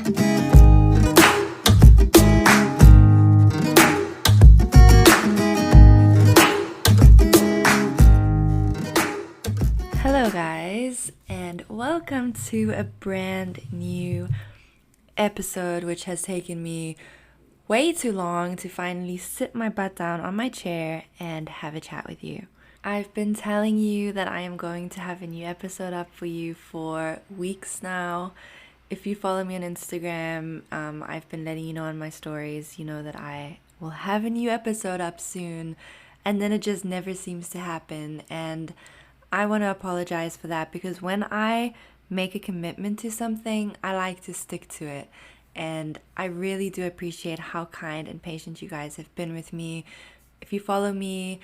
Hello guys, and welcome to a brand new episode which has taken me way too long to finally sit my butt down on my chair and have a chat with you. I've been telling you that I am going to have a new episode up for you for weeks now. If you follow me on Instagram, I've been letting you know on my stories, you know that I will have a new episode up soon, and then it just never seems to happen. And I want to apologize for that, because when I make a commitment to something, I like to stick to it. And I really do appreciate how kind and patient you guys have been with me. If you follow me,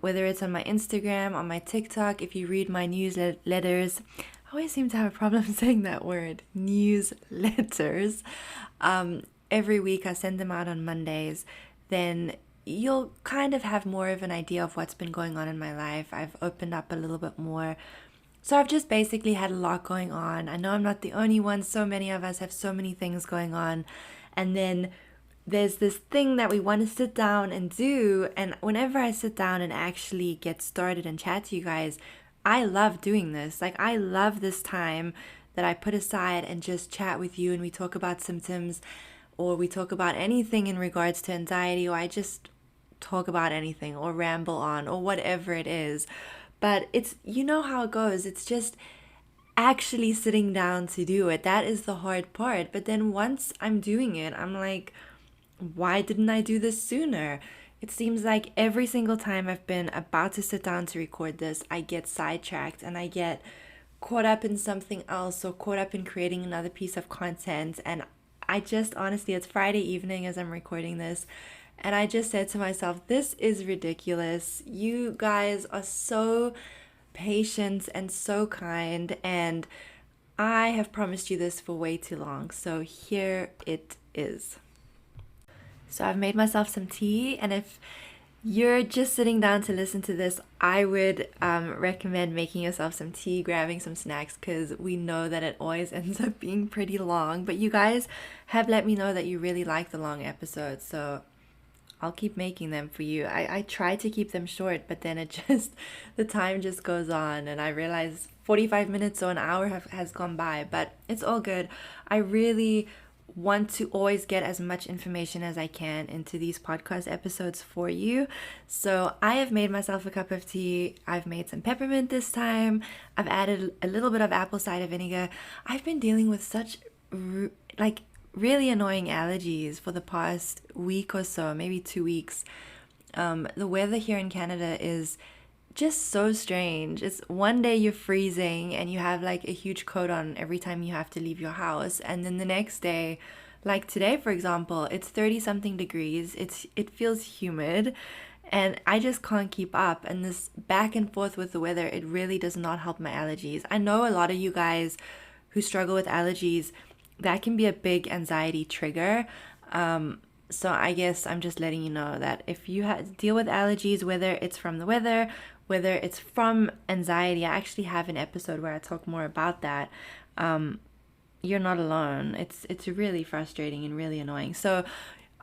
whether it's on my Instagram, on my TikTok, if you read my newsletters, I always seem to have a problem saying that word, newsletters. Every week I send them out on Mondays, then you'll kind of have more of an idea of what's been going on in my life. I've opened up a little bit more. So I've just basically had a lot going on. I know I'm not the only one. So many of us have so many things going on. And then there's this thing that we want to sit down and do. And whenever I sit down and actually get started and chat to you guys, I love doing this. Like, I love this time that I put aside and just chat with you, and we talk about symptoms, or we talk about anything in regards to anxiety, or I just talk about anything or ramble on or whatever it is. But it's, you know how it goes. It's just actually sitting down to do it. That is the hard part. But then once I'm doing it, I'm like, why didn't I do this sooner? It seems like every single time I've been about to sit down to record this, I get sidetracked and I get caught up in something else, or caught up in creating another piece of content. And I just, honestly, it's Friday evening as I'm recording this, and I just said to myself, this is ridiculous. You guys are so patient and so kind, and I have promised you this for way too long. So here it is. So I've made myself some tea, and if you're just sitting down to listen to this, I would recommend making yourself some tea, grabbing some snacks, because we know that it always ends up being pretty long. But you guys have let me know that you really like the long episodes, so I'll keep making them for you. I try to keep them short, but then the time just goes on, and I realize 45 minutes or an hour has gone by, but it's all good. I really want to always get as much information as I can into these podcast episodes for you. So I have made myself a cup of tea. I've made some peppermint this time. I've added a little bit of apple cider vinegar. I've been dealing with such really annoying allergies for the past week or so, maybe 2 weeks. The weather here in Canada is just so strange. It's one day you're freezing and you have like a huge coat on every time you have to leave your house, and then the next day, like today for example, it's 30 something degrees. It feels humid, and I just can't keep up. And this back and forth with the weather, it really does not help my allergies. I know a lot of you guys who struggle with allergies, that can be a big anxiety trigger. So I guess I'm just letting you know that if you deal with allergies, whether it's from the weather, whether it's from anxiety, I actually have an episode where I talk more about that. You're not alone. It's really frustrating and really annoying. So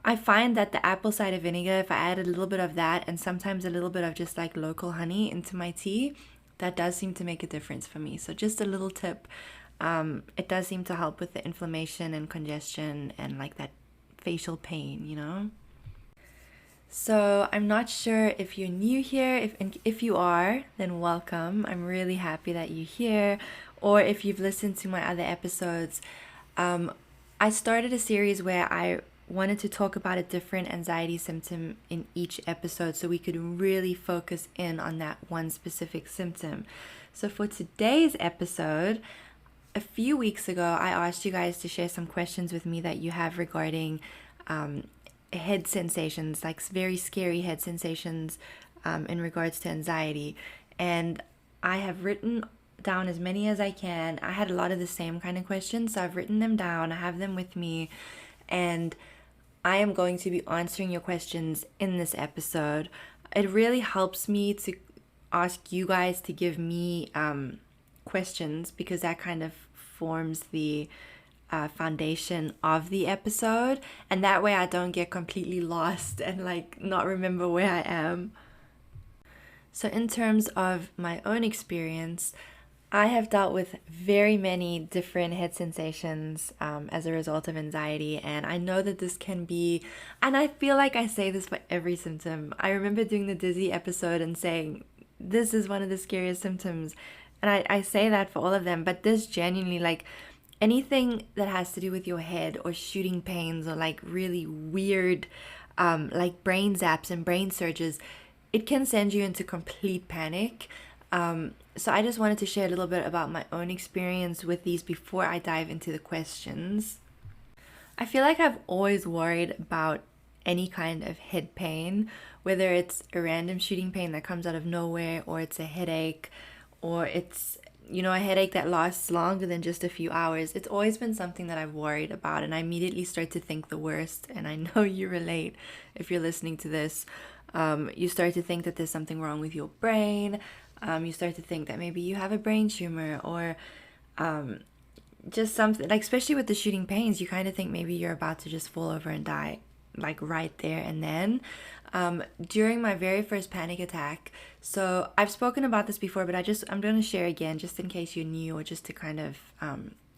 I find that the apple cider vinegar, if I add a little bit of that and sometimes a little bit of just like local honey into my tea, that does seem to make a difference for me. So just a little tip. It does seem to help with the inflammation and congestion and like that facial pain, you know? So I'm not sure if you're new here. If you are, then welcome. I'm really happy that you're here. Or if you've listened to my other episodes, I started a series where I wanted to talk about a different anxiety symptom in each episode so we could really focus in on that one specific symptom. So for today's episode, a few weeks ago, I asked you guys to share some questions with me that you have regarding head sensations, like very scary head sensations in regards to anxiety. And I have written down as many as I can. I had a lot of the same kind of questions, so I've written them down. I have them with me, and I am going to be answering your questions in this episode. It really helps me to ask you guys to give me questions, because that kind of forms the foundation of the episode, and that way I don't get completely lost and like not remember where I am. So in terms of my own experience, I have dealt with very many different head sensations as a result of anxiety, and I know that this can be, and I feel like I say this for every symptom. I remember doing the dizzy episode and saying, this is one of the scariest symptoms, and I say that for all of them, but this genuinely, like, anything that has to do with your head or shooting pains or like really weird, like brain zaps and brain surges, it can send you into complete panic. So I just wanted to share a little bit about my own experience with these before I dive into the questions. I feel like I've always worried about any kind of head pain, whether it's a random shooting pain that comes out of nowhere, or it's a headache, or it's, a headache that lasts longer than just a few hours. It's always been something that I've worried about, and I immediately start to think the worst. And I know you relate if you're listening to this. You start to think that there's something wrong with your brain. You start to think that maybe you have a brain tumor, or just something, like, especially with the shooting pains, you kind of think maybe you're about to just fall over and die, like right there and then. During my very first panic attack, so I've spoken about this before, but I'm going to share again just in case you're new, or just to kind of,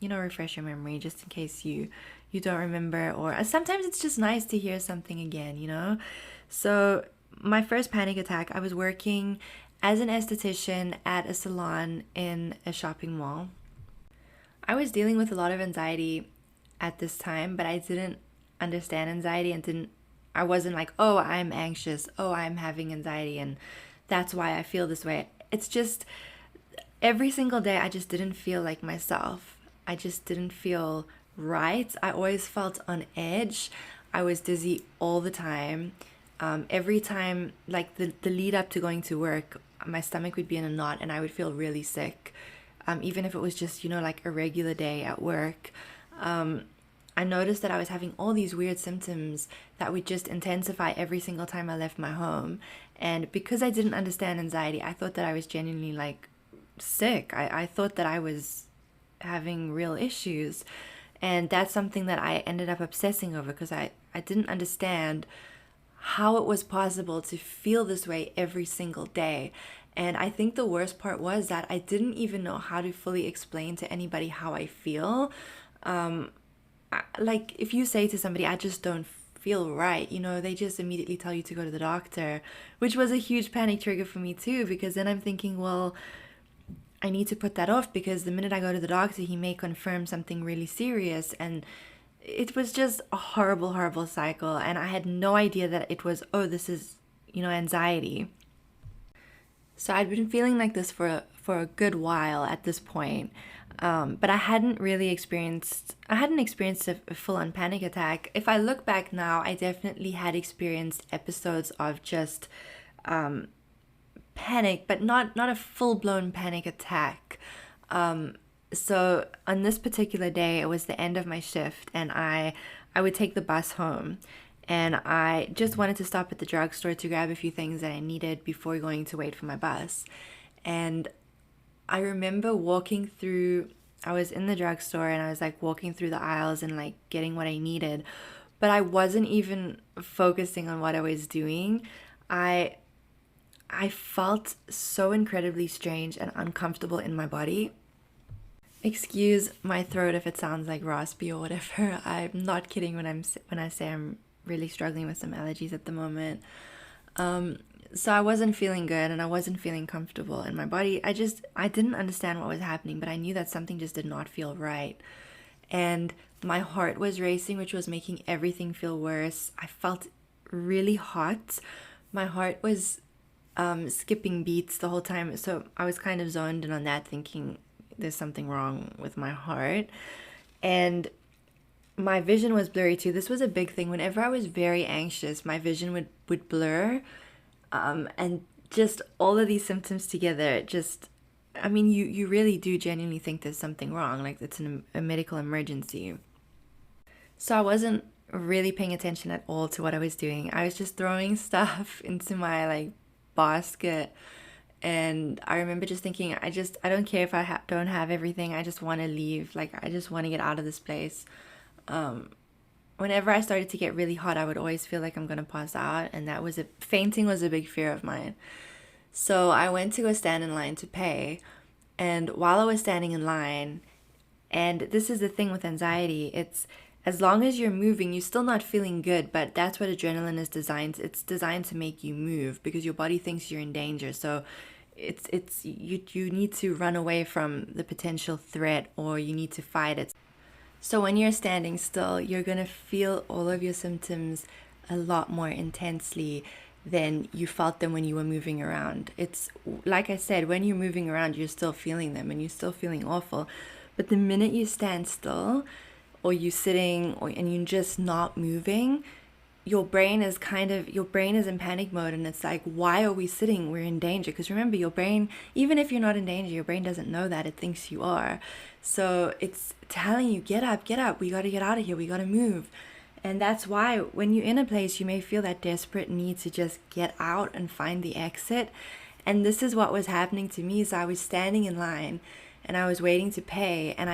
refresh your memory, just in case you don't remember, or sometimes it's just nice to hear something again. So my first panic attack, I was working as an esthetician at a salon in a shopping mall. I was dealing with a lot of anxiety at this time, but I didn't understand anxiety, and I wasn't like, oh, I'm anxious, oh, I'm having anxiety, and that's why I feel this way. It's just every single day I just didn't feel like myself. I just didn't feel right. I always felt on edge. I was dizzy all the time. Every time, like the lead up to going to work, my stomach would be in a knot and I would feel really sick. Even if it was just, like a regular day at work. I noticed that I was having all these weird symptoms that would just intensify every single time I left my home. And because I didn't understand anxiety, I thought that I was genuinely like sick. I thought that I was having real issues. And that's something that I ended up obsessing over, because I didn't understand how it was possible to feel this way every single day. And I think the worst part was that I didn't even know how to fully explain to anybody how I feel. Like if you say to somebody, I just don't feel right, they just immediately tell you to go to the doctor, which was a huge panic trigger for me too, because then I'm thinking, well, I need to put that off, because the minute I go to the doctor, he may confirm something really serious. And it was just a horrible, horrible cycle. And I had no idea that it was, oh, this is, anxiety. So I'd been feeling like this for a good while at this point. But I hadn't experienced a full-on panic attack. If I look back now, I definitely had experienced episodes of just panic, but not a full-blown panic attack. So on this particular day, it was the end of my shift, and I would take the bus home, and I just wanted to stop at the drugstore to grab a few things that I needed before going to wait for my bus. And I remember I was in the drugstore, and I was like walking through the aisles and like getting what I needed, but I wasn't even focusing on what I was doing. I felt so incredibly strange and uncomfortable in my body. Excuse my throat if it sounds like raspy or whatever. I'm not kidding when I say I'm really struggling with some allergies at the moment. So I wasn't feeling good, and I wasn't feeling comfortable in my body. I didn't understand what was happening, but I knew that something just did not feel right. And my heart was racing, which was making everything feel worse. I felt really hot. My heart was skipping beats the whole time. So I was kind of zoned in on that, thinking there's something wrong with my heart. And my vision was blurry too. This was a big thing. Whenever I was very anxious, my vision would blur. And just all of these symptoms together, you really do genuinely think there's something wrong, like it's a medical emergency. So I wasn't really paying attention at all to what I was doing. I was just throwing stuff into my basket, And I remember just thinking, I don't care if I don't have everything. I just want to leave. Like, I just want to get out of this place. Whenever I started to get really hot, I would always feel like I'm going to pass out. And fainting was a big fear of mine. So I went to go stand in line to pay. And while I was standing in line, and this is the thing with anxiety, it's as long as you're moving, you're still not feeling good, but that's what adrenaline is designed. It's designed to make you move because your body thinks you're in danger. So you need to run away from the potential threat, or you need to fight it. So when you're standing still, you're going to feel all of your symptoms a lot more intensely than you felt them when you were moving around. It's like I said, when you're moving around, you're still feeling them and you're still feeling awful. But the minute you stand still, or you're sitting, and you're just not moving, your brain is in panic mode, and it's like, why are we sitting? We're in danger. Because remember, your brain, even if you're not in danger, your brain doesn't know that. It thinks you are. So it's telling you, get up, we got to get out of here, we got to move. And that's why when you're in a place, you may feel that desperate need to just get out and find the exit. And this is what was happening to me. So I was standing in line and I was waiting to pay, and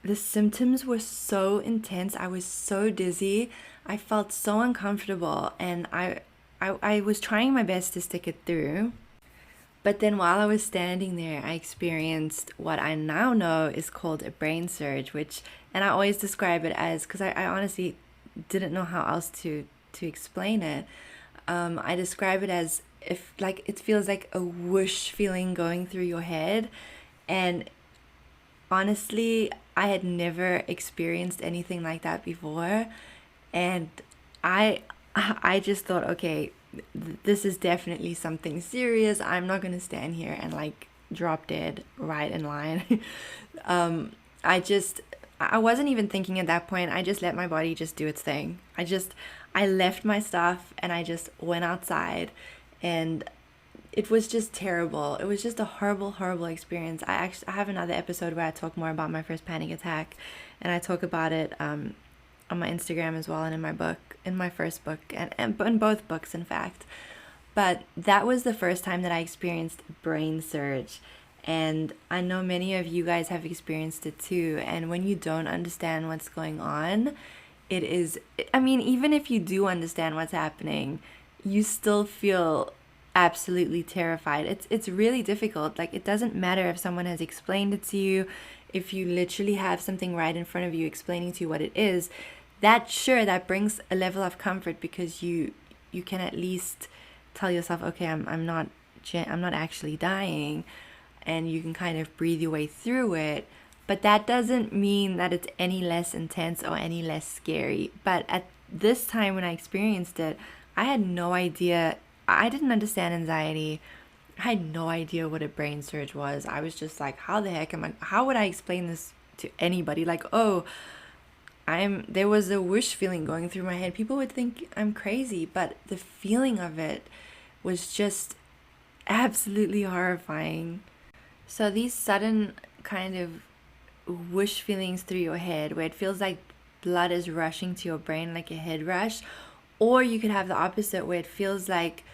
the symptoms were so intense. I was so dizzy. I felt so uncomfortable, and I was trying my best to stick it through. But then while I was standing there, I experienced what I now know is called a brain surge, and I always describe it as, because I honestly didn't know how else to explain it. I describe it as, if like, it feels like a whoosh feeling going through your head. And honestly, I had never experienced anything like that before, and I just thought, okay, this is definitely something serious. I'm not gonna stand here and like drop dead right in line. I wasn't even thinking at that point. I just let my body just do its thing. I left my stuff and I just went outside, and it was just terrible. It was just a horrible experience. I have another episode where I talk more about my first panic attack, and I talk about it on my Instagram as well, and in my first book, and in both books, in fact. But that was the first time that I experienced brain surge, and I know many of you guys have experienced it too. And when you don't understand what's going on, even if you do understand what's happening, you still feel absolutely terrified. It's really difficult. Like, it doesn't matter if someone has explained it to you, if you literally have something right in front of you explaining to you what it is. That brings a level of comfort, because you can at least tell yourself, okay, I'm not actually dying, and you can kind of breathe your way through it. But that doesn't mean that it's any less intense or any less scary. But at this time when I experienced it, I had no idea. I didn't understand anxiety. I had no idea what a brain surge was. I was just like, how would I explain this to anybody? Like, oh, there was a whoosh feeling going through my head. People would think I'm crazy, but the feeling of it was just absolutely horrifying. So these sudden kind of whoosh feelings through your head, where it feels like blood is rushing to your brain, like a head rush, or you could have the opposite, where it feels like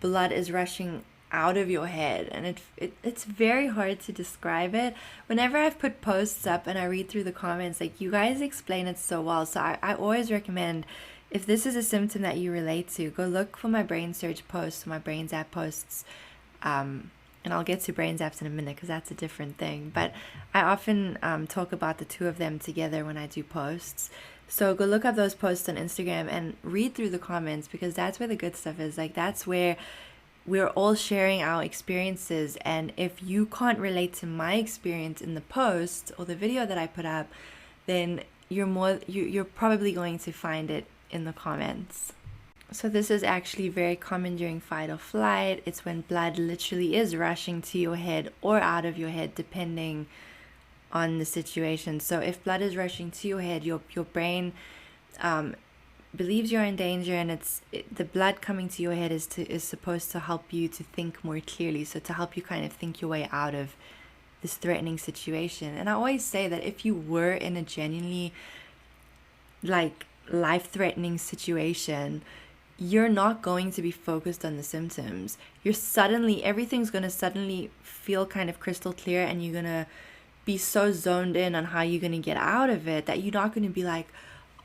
blood is rushing out of your head, and it's very hard to describe it. Whenever I've put posts up and I read through the comments, like, you guys explain it so well. So I always recommend, if this is a symptom that you relate to, go look for my brain surge posts, my brain zap posts, and I'll get to brain zaps in a minute because that's a different thing. But I often talk about the two of them together when I do posts. So go look up those posts on Instagram and read through the comments, because that's where the good stuff is. Like, that's where we're all sharing our experiences. And if you can't relate to my experience in the post or the video that I put up, then you're probably going to find it in the comments. So this is actually very common during fight or flight. It's when blood literally is rushing to your head or out of your head, depending on the situation. So if blood is rushing to your head, your brain believes you're in danger, and the blood coming to your head is supposed to help you to think more clearly, so to help you kind of think your way out of this threatening situation. And I always say that if you were in a genuinely like life-threatening situation, you're not going to be focused on the symptoms. Everything's going to suddenly feel kind of crystal clear, and you're going to be so zoned in on how you're going to get out of it that you're not going to be like,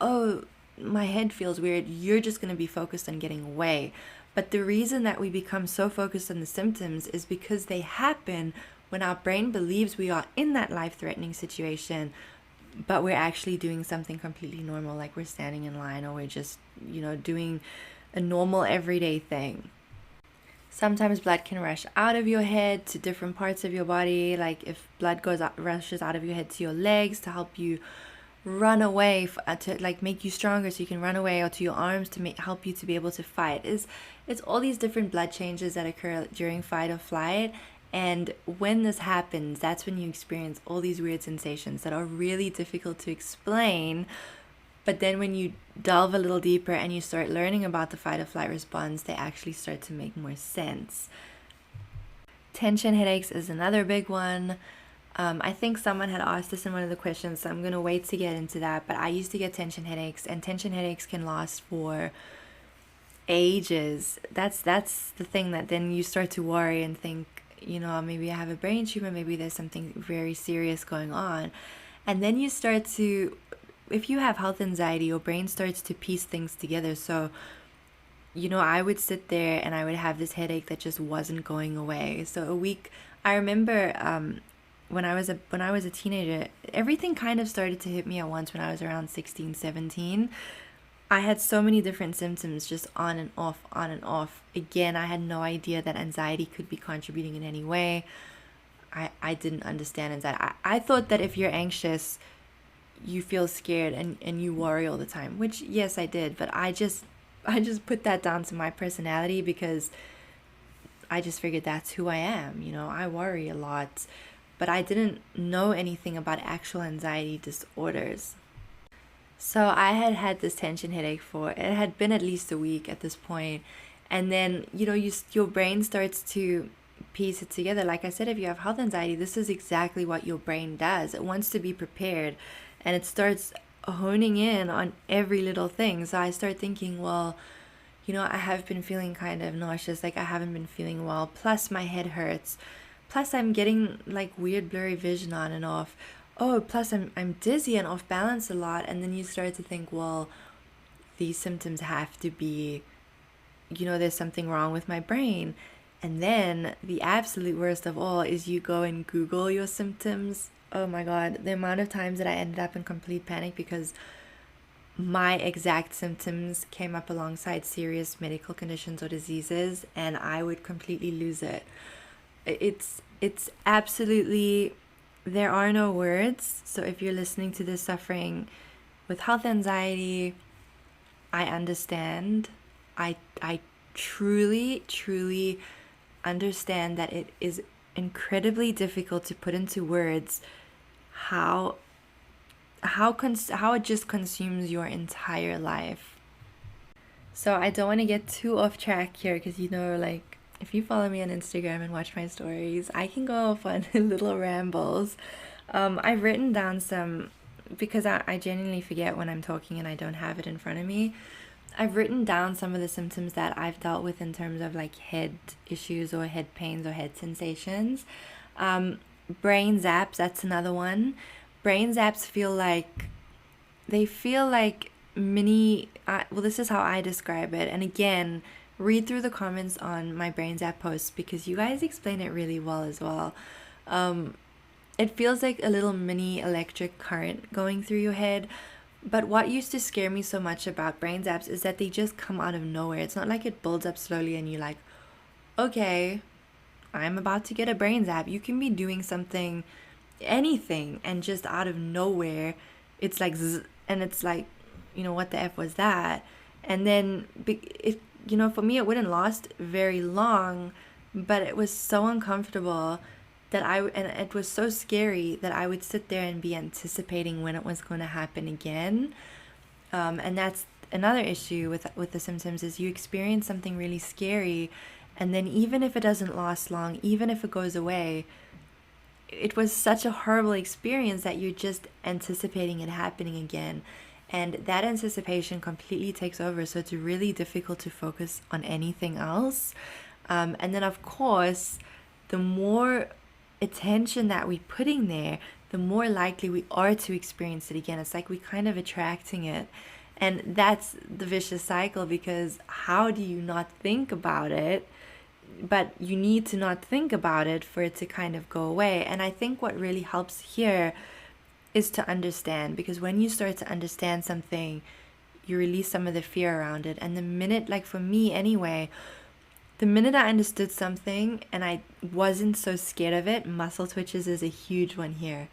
oh, my head feels weird. You're just going to be focused on getting away. But the reason that we become so focused on the symptoms is because they happen when our brain believes we are in that life-threatening situation, but we're actually doing something completely normal, like we're standing in line, or we're just, doing a normal everyday thing. Sometimes blood can rush out of your head to different parts of your body, like if blood rushes out of your head to your legs to help you run away, to like make you stronger so you can run away, or to your arms to help you to be able to fight. It's all these different blood changes that occur during fight or flight. And when this happens, that's when you experience all these weird sensations that are really difficult to explain. But then when you delve a little deeper and you start learning about the fight or flight response, they actually start to make more sense. Tension headaches is another big one. I think someone had asked this in one of the questions, so I'm going to wait to get into that. But I used to get tension headaches, and tension headaches can last for ages. That's the thing, that then you start to worry and think, maybe I have a brain tumor, maybe there's something very serious going on. And then you start to, if you have health anxiety, your brain starts to piece things together. So, I would sit there and I would have this headache that just wasn't going away. So I remember when I was a teenager, everything kind of started to hit me at once when I was around 16, 17. I had so many different symptoms, just on and off, on and off. Again, I had no idea that anxiety could be contributing in any way. I didn't understand anxiety. I thought that if you're anxious, you feel scared and you worry all the time, which yes, I did, but I just put that down to my personality because I just figured that's who I am. I worry a lot, but I didn't know anything about actual anxiety disorders. So I had this tension headache it had been at least a week at this point. And then, your brain starts to piece it together. Like I said, if you have health anxiety, this is exactly what your brain does. It wants to be prepared, and it starts honing in on every little thing. So I start thinking, well, I have been feeling kind of nauseous, like I haven't been feeling well. Plus my head hurts. Plus I'm getting like weird blurry vision on and off. Oh, plus I'm dizzy and off balance a lot. And then you start to think, well, these symptoms have to be, there's something wrong with my brain. And then the absolute worst of all is you go and Google your symptoms. Oh my God, the amount of times that I ended up in complete panic because my exact symptoms came up alongside serious medical conditions or diseases, and I would completely lose it. It's absolutely, there are no words. So if you're listening to this suffering with health anxiety, I understand. I truly, truly understand that it is incredibly difficult to put into words how it just consumes your entire life. So I don't want to get too off track here because like if you follow me on Instagram and watch my stories, I can go off on little rambles. I've written down some, because I genuinely forget when I'm talking and I don't have it in front of me. I've written down some of the symptoms that I've dealt with in terms of like head issues or head pains or head sensations. Brain zaps, that's another one. Brain zaps feel like mini, well, this is how I describe it. And again, read through the comments on my brain zap posts because you guys explain it really well as well. It feels like a little mini electric current going through your head. But what used to scare me so much about brain zaps is that they just come out of nowhere. It's not like it builds up slowly and you're like, okay, I'm about to get a brain zap. You can be doing something, anything, and just out of nowhere, it's like zzz, and it's like, what the F was that? And then, for me, it wouldn't last very long, but it was so uncomfortable and it was so scary that I would sit there and be anticipating when it was going to happen again. And that's another issue with the symptoms, is you experience something really scary, and then even if it doesn't last long, even if it goes away, it was such a horrible experience that you're just anticipating it happening again. And that anticipation completely takes over. So it's really difficult to focus on anything else. And then, of course, the more attention that we're putting there, the more likely we are to experience it again. It's like we're kind of attracting it. And that's the vicious cycle, because how do you not think about it? But you need to not think about it for it to kind of go away. And I think what really helps here is to understand, because when you start to understand something, you release some of the fear around it. And the minute, like for me anyway, the minute I understood something and I wasn't so scared of it, muscle twitches is a huge one here.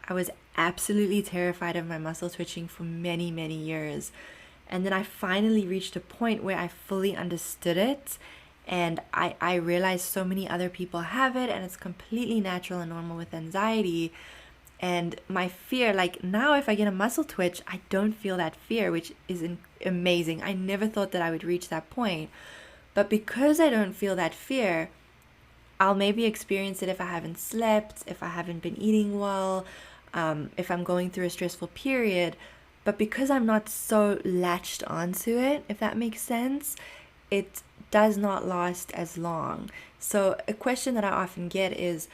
I was absolutely terrified of my muscle twitching for many, many years. And then I finally reached a point where I fully understood it. And I realized so many other people have it, and it's completely natural and normal with anxiety. And my fear, like now if I get a muscle twitch, I don't feel that fear, which is amazing. I never thought that I would reach that point. But because I don't feel that fear, I'll maybe experience it if I haven't slept, if I haven't been eating well, if I'm going through a stressful period. But because I'm not so latched onto it, if that makes sense, it does not last as long. So a question that I often get is,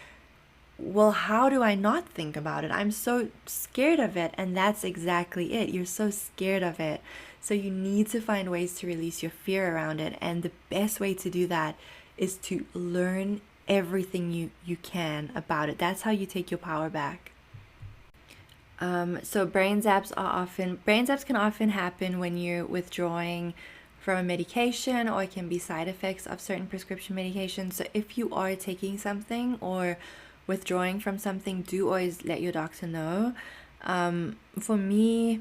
well, how do I not think about it? I'm so scared of it. And that's exactly it. You're so scared of it. So you need to find ways to release your fear around it. And the best way to do that is to learn everything you can about it. That's how you take your power back. So brain zaps can often happen when you're withdrawing from a medication, or it can be side effects of certain prescription medications. So if you are taking something or withdrawing from something, do always let your doctor know. For me,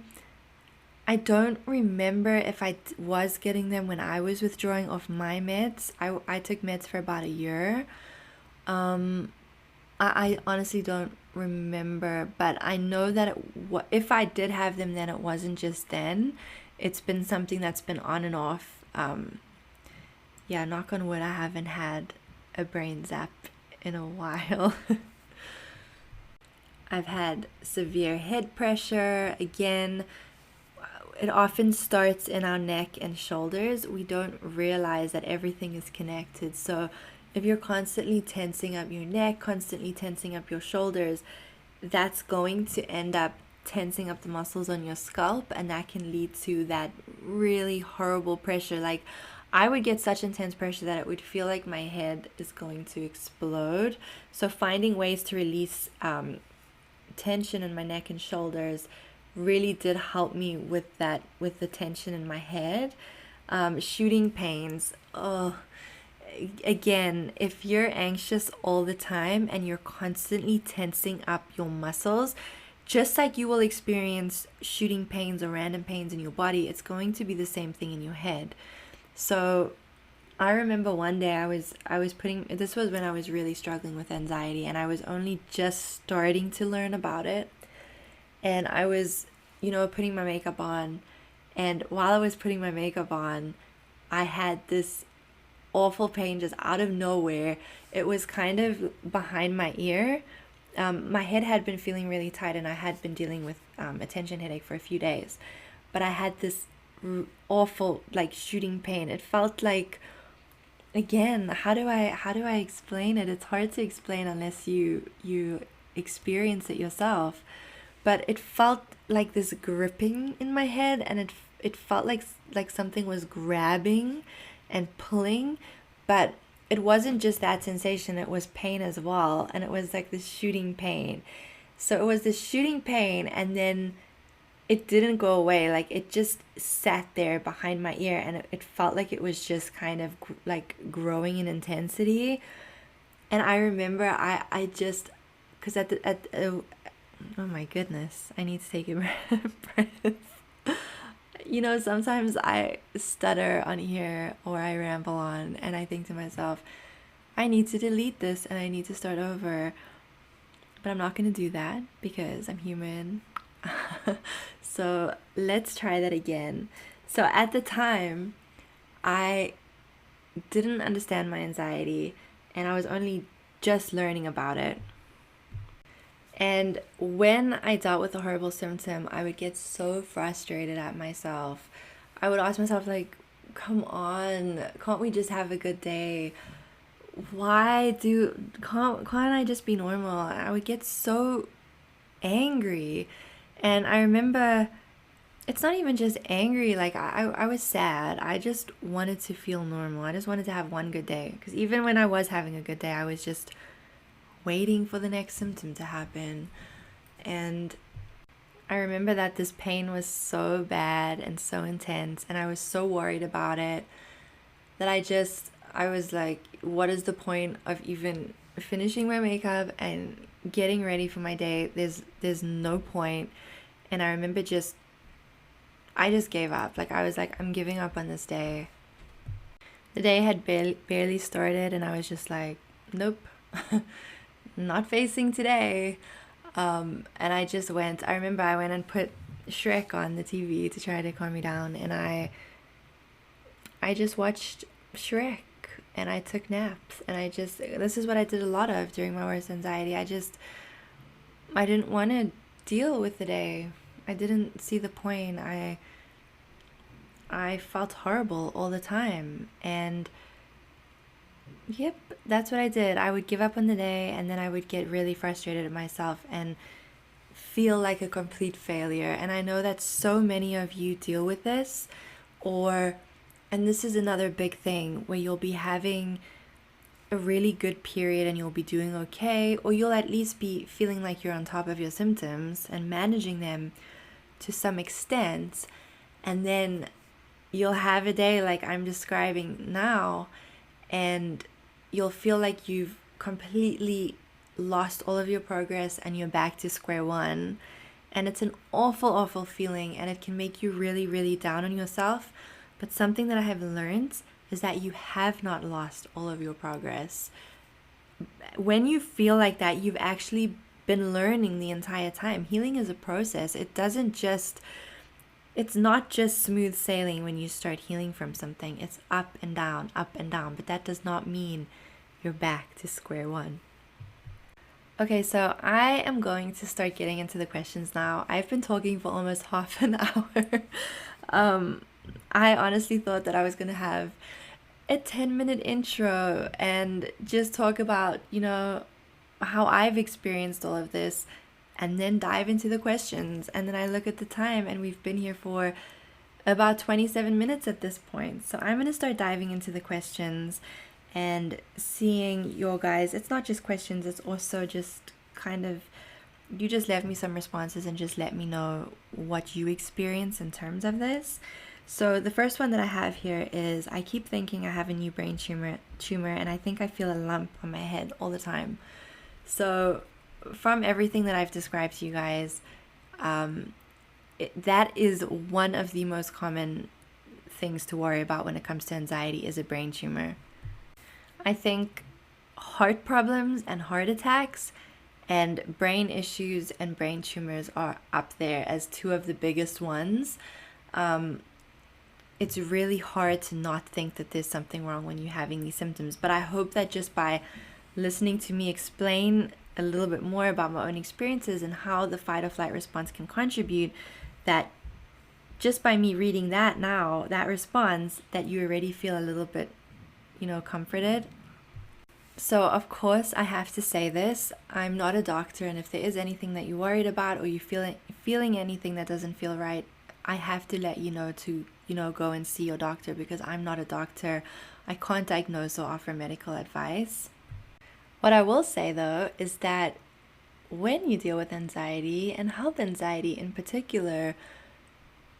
I don't remember if I was getting them when I was withdrawing off my meds. I took meds for about a year. I honestly don't remember, but I know that if I did have them then, it wasn't just then. It's been something that's been on and off. Yeah, knock on wood, I haven't had a brain zap in a while. I've had severe head pressure. Again, it often starts in our neck and shoulders. We don't realize that everything is connected. So if you're constantly tensing up your neck, constantly tensing up your shoulders, that's going to end up tensing up the muscles on your scalp, and that can lead to that really horrible pressure. Like I would get such intense pressure that it would feel like my head is going to explode. So finding ways to release tension in my neck and shoulders really did help me with that, with the tension in my head. Shooting pains, again, if you're anxious all the time and you're constantly tensing up your muscles, just like you will experience shooting pains or random pains in your body, it's going to be the same thing in your head. So I remember one day I was putting, this was when I was really struggling with anxiety, and I was only just starting to learn about it. And I was, putting my makeup on, and while I was putting my makeup on, I had this awful pain just out of nowhere. It was kind of behind my ear. My head had been feeling really tight, and I had been dealing with a tension headache for a few days. But I had this awful shooting pain. It felt like, again, how do I explain it? It's hard to explain unless you experience it yourself. But it felt like this gripping in my head, and it felt like something was grabbing and pulling, but it wasn't just that sensation, it was pain as well, and it was like this shooting pain. So it was this shooting pain, and then it didn't go away. Like it just sat there behind my ear, and it felt like it was just kind of growing in intensity. And I remember I just, because oh my goodness, I need to take a breath. Sometimes I stutter on here or I ramble on, and I think to myself, I need to delete this and I need to start over. But I'm not going to do that because I'm human. So let's try that again. So at the time, I didn't understand my anxiety, and I was only just learning about it. And when I dealt with a horrible symptom, I would get so frustrated at myself. I would ask myself, like, come on, can't we just have a good day? Can't I just be normal? I would get so angry. And I remember it's not even just angry, like I was sad. I just wanted to feel normal. I just wanted to have one good day. Because even when I was having a good day, I was just waiting for the next symptom to happen. And I remember that this pain was so bad and so intense, and I was so worried about it that I was like, what is the point of even finishing my makeup and getting ready for my day? There's no point. And I remember I just gave up. Like, I was like, I'm giving up on this day. The day had barely started, and I was just like, nope, not facing today. And I remember I went and put Shrek on the TV to try to calm me down, and I just watched Shrek, and I took naps, and this is what I did a lot of during my worst anxiety. I didn't want to deal with the day. I didn't see the point. I felt horrible all the time, and yep, that's what I did. I would give up on the day, and then I would get really frustrated at myself and feel like a complete failure. And I know that so many of you deal with this, and this is another big thing where you'll be having a really good period and you'll be doing okay, or you'll at least be feeling like you're on top of your symptoms and managing them to some extent, and then you'll have a day like I'm describing now, and you'll feel like you've completely lost all of your progress and you're back to square one. And it's an awful, awful feeling, and it can make you really, really down on yourself. But something that I have learned is that you have not lost all of your progress. When you feel like that, you've actually been learning the entire time. Healing is a process. It's not just smooth sailing when you start healing from something. It's up and down, but that does not mean you're back to square one. Okay, so I am going to start getting into the questions now. I've been talking for almost half an hour. I honestly thought that I was going to have a 10-minute intro and just talk about, how I've experienced all of this, and then dive into the questions. And then I look at the time, and we've been here for about 27 minutes at this point. So I'm going to start diving into the questions and seeing your guys. It's not just questions, it's also just kind of, you just left me some responses and just let me know what you experience in terms of this. So the first one that I have here is, I keep thinking I have a new brain tumor, and I think I feel a lump on my head all the time. So from everything that I've described to you guys, that is one of the most common things to worry about when it comes to anxiety, is a brain tumor. I think heart problems and heart attacks and brain issues and brain tumors are up there as two of the biggest ones. It's really hard to not think that there's something wrong when you're having these symptoms. But I hope that just by listening to me explain a little bit more about my own experiences and how the fight or flight response can contribute, that just by me reading that now, that response, that you already feel a little bit, comforted. So of course I have to say this, I'm not a doctor, and if there is anything that you're worried about, or you're feeling anything that doesn't feel right, I have to let you know to, go and see your doctor, because I'm not a doctor. I can't diagnose or offer medical advice. What I will say though is that when you deal with anxiety, and health anxiety in particular,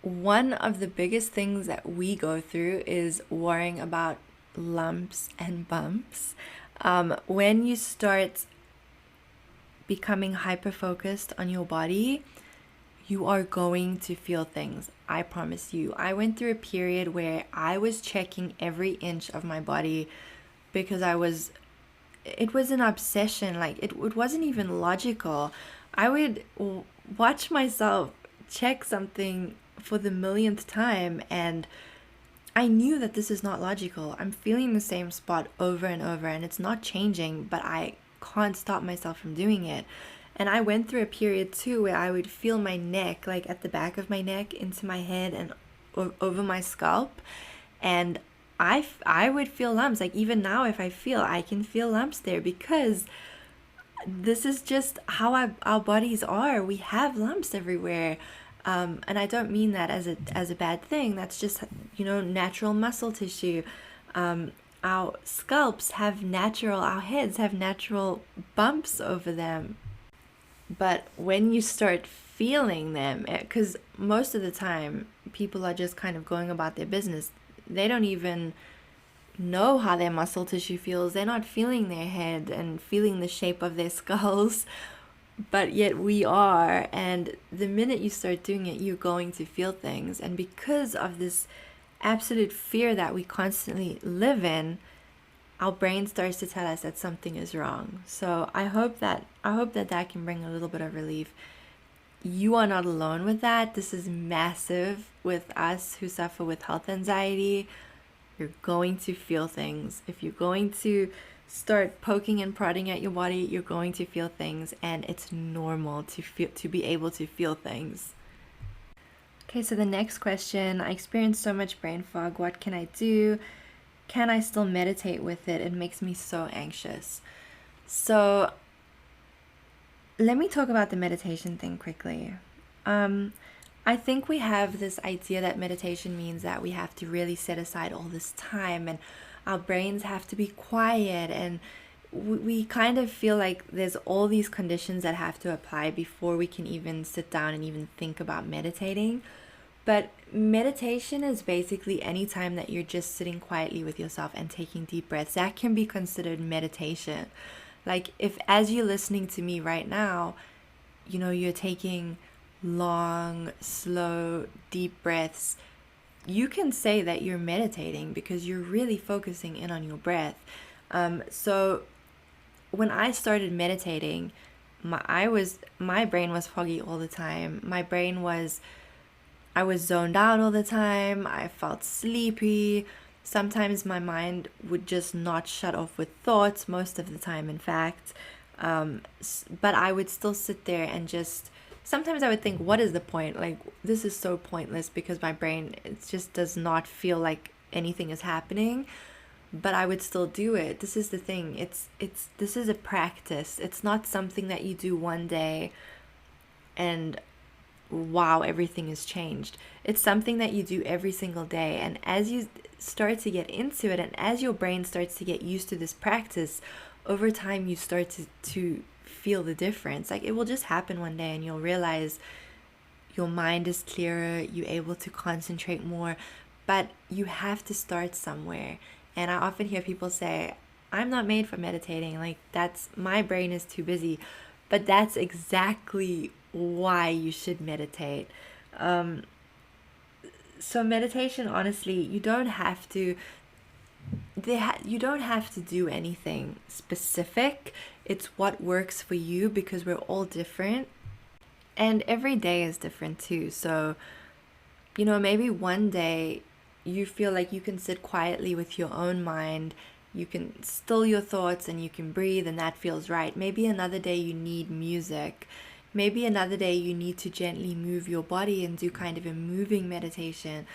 one of the biggest things that we go through is worrying about lumps and bumps. When you start becoming hyper-focused on your body, you are going to feel things. I promise you. I went through a period where I was checking every inch of my body because it was an obsession. Like, it wasn't even logical. I would watch myself check something for the millionth time, and I knew that this is not logical. I'm feeling the same spot over and over, and it's not changing, but I can't stop myself from doing it. And I went through a period too where I would feel my neck, like at the back of my neck, into my head and over my scalp. And I would feel lumps. Like even now, if I can feel lumps there, because this is just how our bodies are. We have lumps everywhere. And I don't mean that as a bad thing. That's just, natural muscle tissue. Our scalps have our heads have natural bumps over them. But when you start feeling them, because most of the time people are just kind of going about their business, they don't even know how their muscle tissue feels. They're not feeling their head and feeling the shape of their skulls, but yet we are. And the minute you start doing it, you're going to feel things. And because of this absolute fear that we constantly live in, our brain starts to tell us that something is wrong. So I hope that can bring a little bit of relief. You are not alone with that. This is massive with us who suffer with health anxiety. You're going to feel things. If you're going to start poking and prodding at your body, you're going to feel things, and it's normal to be able to feel things. Okay, so the next question, I experienced so much brain fog. What can I do? Can I still meditate with it? It makes me so anxious. So let me talk about the meditation thing quickly. I think we have this idea that meditation means that we have to really set aside all this time and our brains have to be quiet, and we kind of feel like there's all these conditions that have to apply before we can even sit down and even think about meditating. But meditation is basically any time that you're just sitting quietly with yourself and taking deep breaths. That can be considered meditation. Like if as you're listening to me right now, you're taking long, slow, deep breaths, you can say that you're meditating because you're really focusing in on your breath. So when I started meditating, my brain was foggy all the time. I was zoned out all the time. I felt sleepy. Sometimes my mind would just not shut off with thoughts, most of the time, in fact. But I would still sit there and sometimes I would think, what is the point? Like, this is so pointless because my brain, it just does not feel like anything is happening. But I would still do it. This is the thing. This is a practice. It's not something that you do one day and wow, everything has changed. It's something that you do every single day. And as you start to get into it and as your brain starts to get used to this practice, over time you start to feel the difference. Like it will just happen one day and you'll realize your mind is clearer, you're able to concentrate more, but you have to start somewhere. And I often hear people say, I'm not made for meditating. Like my brain is too busy. But that's exactly why you should meditate. So meditation, honestly, you don't have to do anything specific. It's what works for you because we're all different. And every day is different too. So, maybe one day you feel like you can sit quietly with your own mind, you can still your thoughts and you can breathe, and that feels right. Maybe another day you need music. Maybe another day you need to gently move your body and do kind of a moving meditation.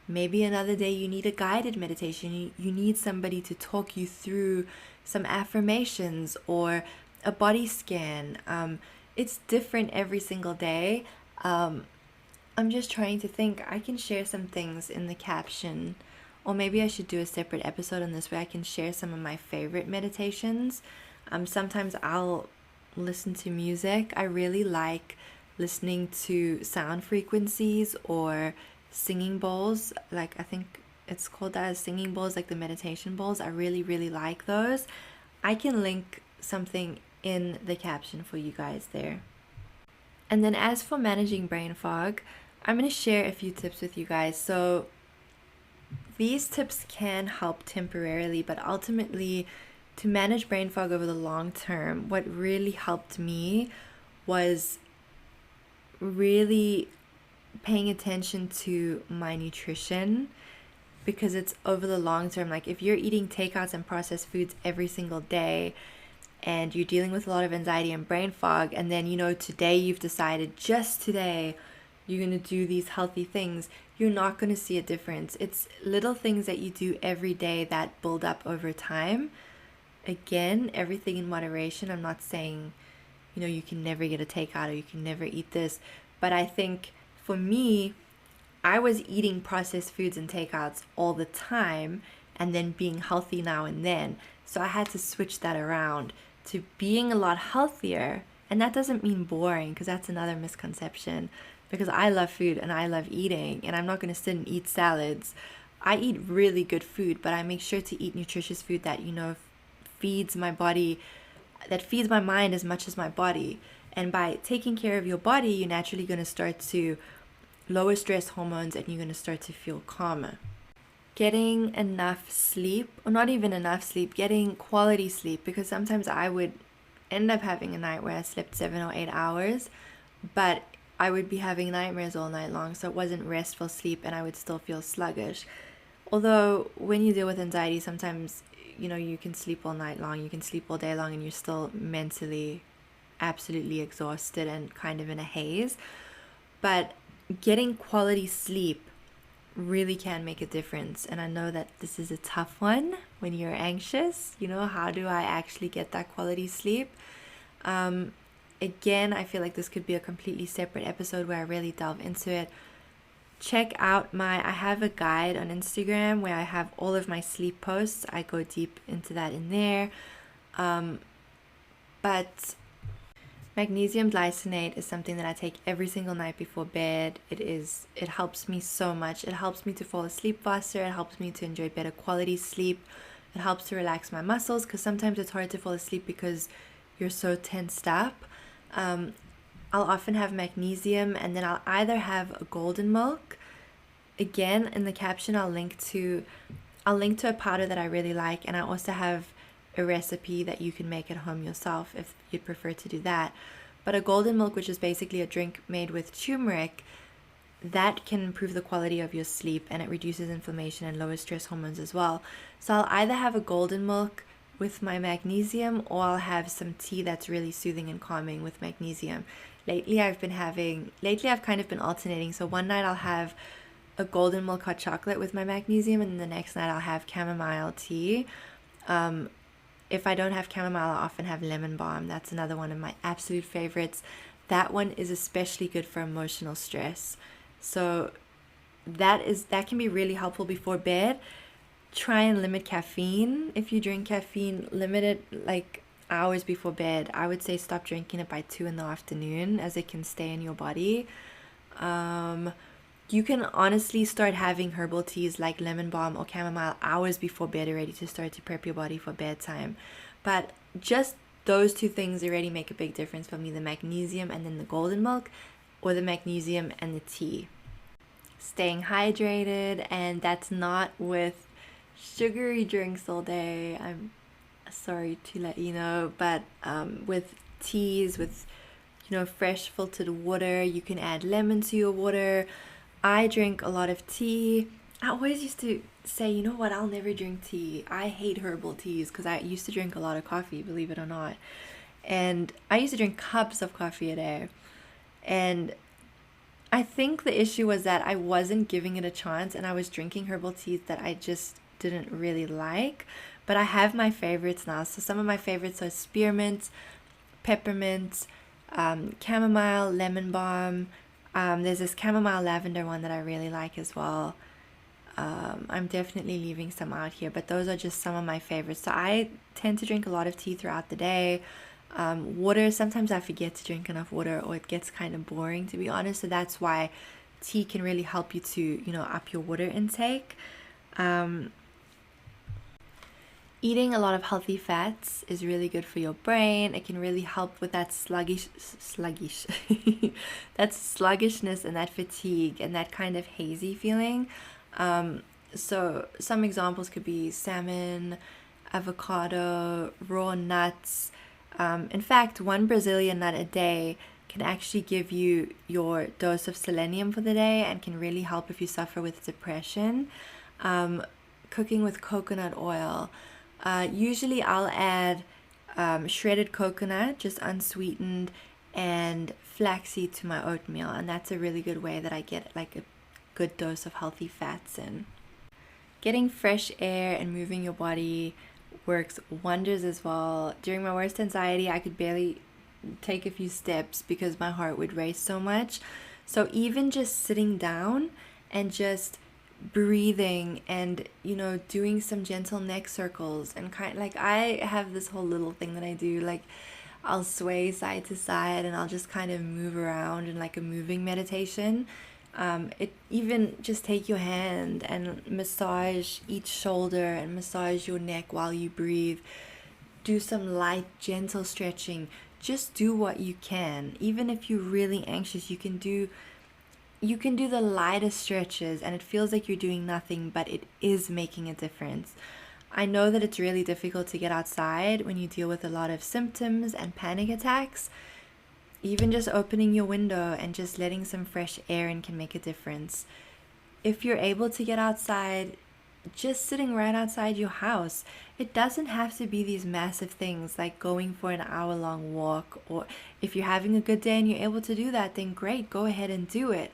Maybe another day you need a guided meditation. You need somebody to talk you through some affirmations or a body scan. It's different every single day. I'm just trying to think. I can share some things in the caption, or maybe I should do a separate episode on this where I can share some of my favorite meditations. Sometimes I'll listen to music. I really like listening to sound frequencies or singing bowls. Like I think it's called that, as singing bowls, like the meditation bowls. I really, really like those. I can link something in the caption for you guys there. And then as for managing brain fog, I'm going to share a few tips with you guys. So these tips can help temporarily, but ultimately to manage brain fog over the long term, what really helped me was really paying attention to my nutrition, because it's over the long term. Like if you're eating takeouts and processed foods every single day and you're dealing with a lot of anxiety and brain fog, and then, today you've decided, just today, you're going to do these healthy things, you're not going to see a difference. It's little things that you do every day that build up over time. Again, everything in moderation. I'm not saying, you can never get a takeout or you can never eat this. But I think for me, I was eating processed foods and takeouts all the time and then being healthy now and then. So I had to switch that around to being a lot healthier. And that doesn't mean boring, because that's another misconception. Because I love food and I love eating, and I'm not going to sit and eat salads. I eat really good food, but I make sure to eat nutritious food that, feeds my body, that feeds my mind as much as my body. And by taking care of your body, you're naturally going to start to lower stress hormones and you're going to start to feel calmer. Getting enough sleep, or not even enough sleep, getting quality sleep, because sometimes I would end up having a night where I slept 7 or 8 hours, but I would be having nightmares all night long, so it wasn't restful sleep and I would still feel sluggish. Although when you deal with anxiety, sometimes you can sleep all night long, you can sleep all day long, and you're still mentally absolutely exhausted and kind of in a haze. But getting quality sleep really can make a difference. And I know that this is a tough one when you're anxious. How do I actually get that quality sleep? Again, I feel like this could be a completely separate episode where I really delve into it. Check out I have a guide on Instagram where I have all of my sleep posts. I go deep into that in there. But magnesium glycinate is something that I take every single night before bed. It helps me so much. It helps me to fall asleep faster. It helps me to enjoy better quality sleep. It helps to relax my muscles, because sometimes it's hard to fall asleep because you're so tensed up. I'll often have magnesium, and then I'll either have a golden milk. Again, in the caption, I'll link to a powder that I really like, and I also have a recipe that you can make at home yourself if you'd prefer to do that. But a golden milk, which is basically a drink made with turmeric, that can improve the quality of your sleep, and it reduces inflammation and lowers stress hormones as well. So I'll either have a golden milk with my magnesium, or I'll have some tea that's really soothing and calming with magnesium. Lately I've kind of been alternating. So one night I'll have a golden milk hot chocolate with my magnesium, and the next night I'll have chamomile tea. If I don't have chamomile, I often have lemon balm. That's another one of my absolute favorites. That one is especially good for emotional stress. So that can be really helpful before bed. Try and limit caffeine. If you drink caffeine, limit it like hours before bed. I would say stop drinking it by 2 p.m, as it can stay in your body. You can honestly start having herbal teas like lemon balm or chamomile hours before bed already, to start to prep your body for bedtime. But just those two things already make a big difference for me, the magnesium and then the golden milk, or the magnesium and the tea. Staying hydrated, and that's not with sugary drinks all day. I'm sorry to let you know, but with teas, with fresh filtered water, you can add lemon to your water. I drink a lot of tea. I always used to say, you know what, I'll never drink tea. I hate herbal teas, because I used to drink a lot of coffee, believe it or not. And I used to drink cups of coffee a day. And I think the issue was that I wasn't giving it a chance, and I was drinking herbal teas that I just didn't really like. But I have my favorites now. So some of my favorites are spearmint, peppermint, chamomile, lemon balm. There's this chamomile lavender one that I really like as well. I'm definitely leaving some out here, but those are just some of my favorites. So I tend to drink a lot of tea throughout the day. Water, sometimes I forget to drink enough water, or it gets kind of boring, to be honest. So that's why tea can really help you to, up your water intake. Eating a lot of healthy fats is really good for your brain. It can really help with that that sluggishness and that fatigue and that kind of hazy feeling. So some examples could be salmon, avocado, raw nuts. In fact, one Brazilian nut a day can actually give you your dose of selenium for the day, and can really help if you suffer with depression. Cooking with coconut oil. Usually I'll add shredded coconut, just unsweetened, and flaxseed to my oatmeal. And that's a really good way that I get like a good dose of healthy fats in. Getting fresh air and moving your body works wonders as well. During my worst anxiety, I could barely take a few steps because my heart would race so much. So even just sitting down and just breathing and doing some gentle neck circles, and kind like I have this whole little thing that I do, like I'll sway side to side and I'll just kind of move around in like a moving meditation. It even just take your hand and massage each shoulder and massage your neck while you breathe. Do some light, gentle stretching. Just do what you can. Even if you're really anxious, you can do the lightest stretches and it feels like you're doing nothing, but it is making a difference. I know that it's really difficult to get outside when you deal with a lot of symptoms and panic attacks. Even just opening your window and just letting some fresh air in can make a difference. If you're able to get outside, just sitting right outside your house. It doesn't have to be these massive things like going for an hour-long walk, or if you're having a good day and you're able to do that, then great, go ahead and do it.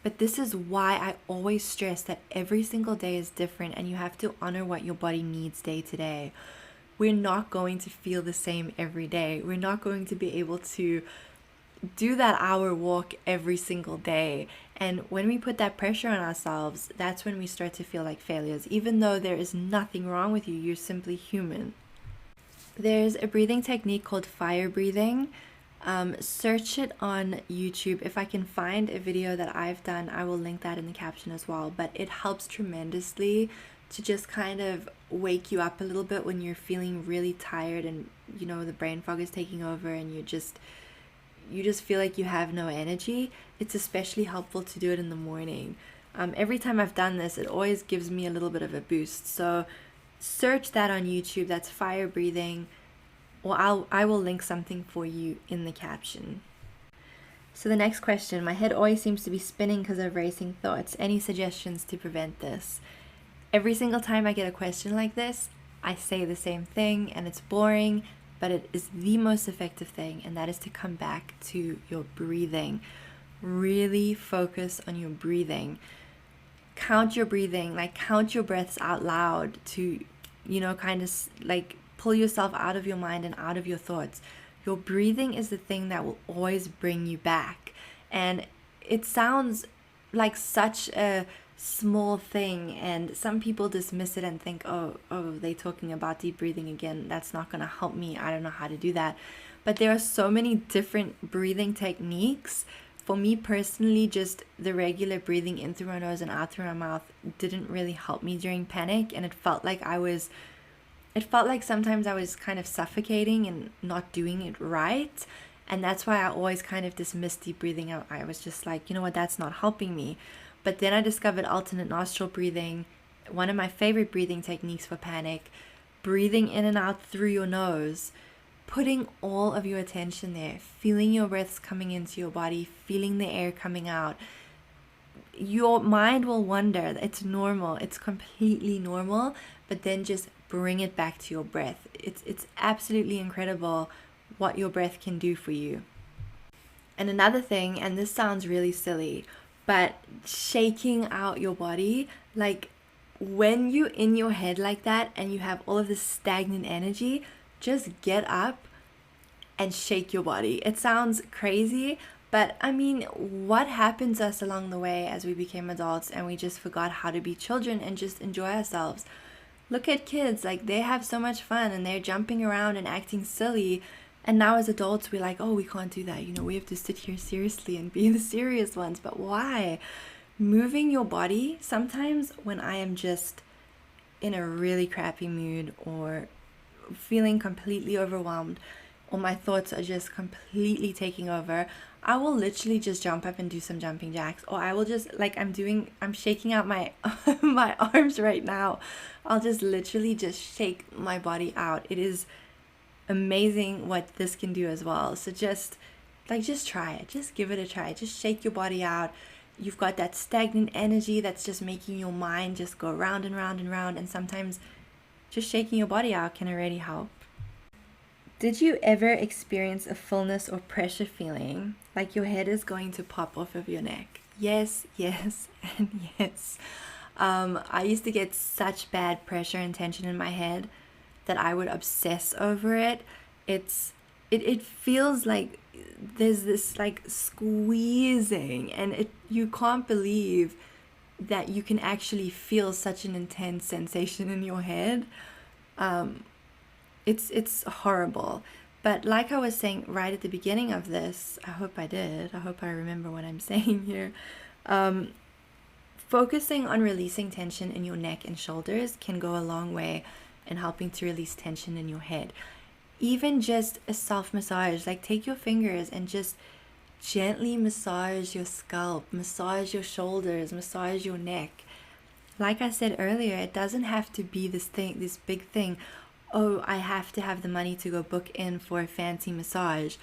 But this is why I always stress that every single day is different and you have to honor what your body needs day to day. We're not going to feel the same every day. We're not going to be able to do that hour walk every single day. And when we put that pressure on ourselves, that's when we start to feel like failures. Even though there is nothing wrong with you, you're simply human. There's a breathing technique called fire breathing. Search it on YouTube. If I can find a video that I've done, I will link that in the caption as well. But it helps tremendously to just kind of wake you up a little bit when you're feeling really tired and the brain fog is taking over and you just feel like you have no energy. It's especially helpful to do it in the morning. Every time I've done this, it always gives me a little bit of a boost. So search that on YouTube. That's fire breathing. Or I will link something for you in the caption. So the next question, my head always seems to be spinning because of racing thoughts. Any suggestions to prevent this? Every single time I get a question like this, I say the same thing and it's boring, but it is the most effective thing, and that is to come back to your breathing. Really focus on your breathing. Count your breathing, like count your breaths out loud to, kind of like pull yourself out of your mind and out of your thoughts. Your breathing is the thing that will always bring you back. And it sounds like such a small thing, and some people dismiss it and think, oh, they talking about deep breathing again, that's not going to help me, I don't know how to do that. But there are so many different breathing techniques. For me personally, just the regular breathing in through my nose and out through my mouth didn't really help me during panic, and it felt like sometimes I was kind of suffocating and not doing it right. And that's why I always kind of dismissed deep breathing. I was just like, that's not helping me. But then I discovered alternate nostril breathing, one of my favorite breathing techniques for panic, breathing in and out through your nose, putting all of your attention there, feeling your breaths coming into your body, feeling the air coming out. Your mind will wander. It's normal. It's completely normal. But then just bring it back to your breath. It's absolutely incredible what your breath can do for you. And another thing, and this sounds really silly, but shaking out your body, like when you're in your head like that and you have all of this stagnant energy, just get up and shake your body. It sounds crazy, but I mean, what happened to us along the way as we became adults and we just forgot how to be children and just enjoy ourselves? Look at kids, like they have so much fun and they're jumping around and acting silly. And now as adults, we're like, oh, we can't do that. We have to sit here seriously and be the serious ones. But why? Moving your body, sometimes when I am just in a really crappy mood or feeling completely overwhelmed, or my thoughts are just completely taking over, I will literally just jump up and do some jumping jacks. Or I will just, like I'm shaking out my my arms right now. I'll just literally just shake my body out. It is amazing what this can do as well. So just try it. Just give it a try. Just shake your body out. You've got that stagnant energy that's just making your mind just go round and round and round. And sometimes just shaking your body out can already help. Did you ever experience a fullness or pressure feeling, like your head is going to pop off of your neck? Yes, yes, and yes. I used to get such bad pressure and tension in my head that I would obsess over it. It feels like there's this like squeezing, and you can't believe that you can actually feel such an intense sensation in your head. It's horrible. But like I was saying right at the beginning of this, I hope I did. I hope I remember what I'm saying here. Focusing on releasing tension in your neck and shoulders can go a long way in helping to release tension in your head. Even just a self massage, like take your fingers and just gently massage your scalp, massage your shoulders, massage your neck. Like I said earlier, it doesn't have to be this big thing. Oh, I have to have the money to go book in for a fancy massage.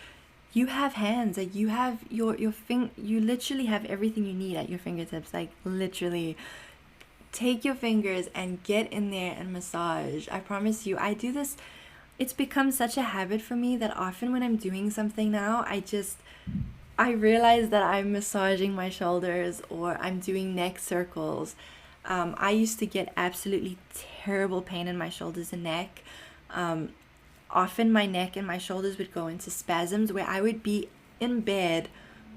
You have hands, like you have your you literally have everything you need at your fingertips, like literally. Take your fingers and get in there and massage. I promise you, I do this. It's become such a habit for me that often when I'm doing something now, I realize that I'm massaging my shoulders or I'm doing neck circles. I used to get absolutely terrible pain in my shoulders and neck. Often my neck and my shoulders would go into spasms where I would be in bed